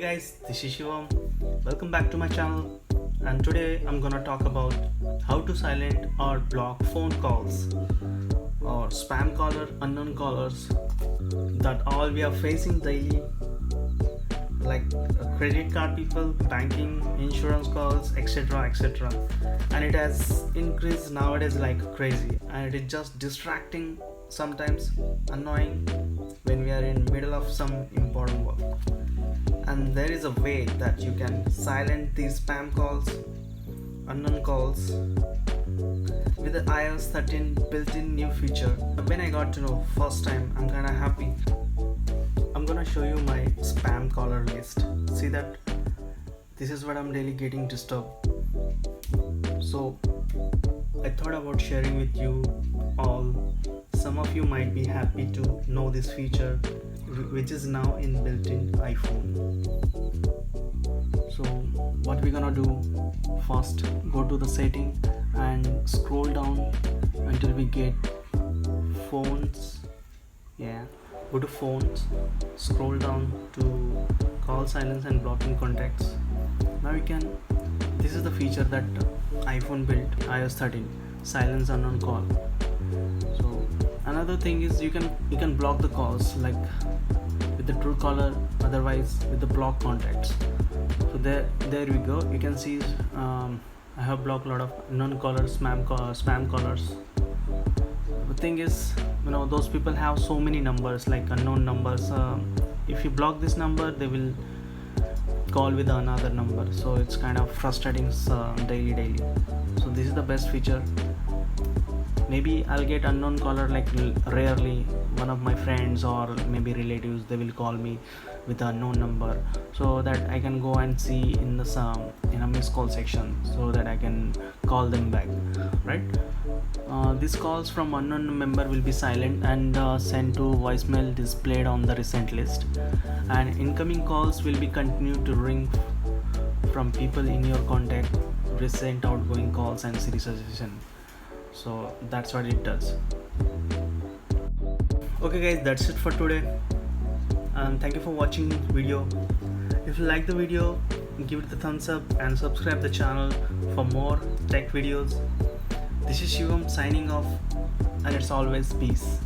guys, this is Shivam. Welcome back to my channel, and today I'm gonna talk about how to silent or block phone calls or spam caller, unknown callers that all we are facing daily, like credit card people, banking, insurance calls, etc. And it has increased nowadays like crazy, and it is just distracting, sometimes annoying when we are in middle of some important work. And there is a way that you can silent these spam calls, unknown calls with the iOS 13 built-in new feature. When I got to know first time, I'm kinda happy. I'm gonna show you my spam caller list. See that? This is what I'm really getting disturbed. So I thought about sharing with you all. Some of you might be happy to know this feature, which is now inbuilt in iPhone. So what we're gonna do, first go to the setting and scroll down until we get phones. Go to phones, scroll down to call silence and blocking contacts. Now this is the feature that iPhone built, iOS 13, silence unknown call. So another thing is you can block the calls like with the true caller, otherwise with the block contacts. So there we go. You can see I have blocked a lot of unknown callers, spam callers. The thing is, those people have so many numbers, like unknown numbers. If you block this number, they will call with another number, so it's kind of frustrating daily. So this is the best feature. Maybe I'll get unknown caller like rarely. One of my friends or maybe relatives, they will call me with an unknown number, so that I can go and see in a missed call section, so that I can call them back, right? These calls from unknown member will be silent and sent to voicemail displayed on the recent list, and incoming calls will be continued to ring from people in your contact, recent outgoing calls and series suggestion. So that's what it does. Okay guys, that's it for today, and thank you for watching the video. If you like the video, give it the thumbs up and subscribe the channel for more tech videos. This is Shivam signing off, and it's always peace.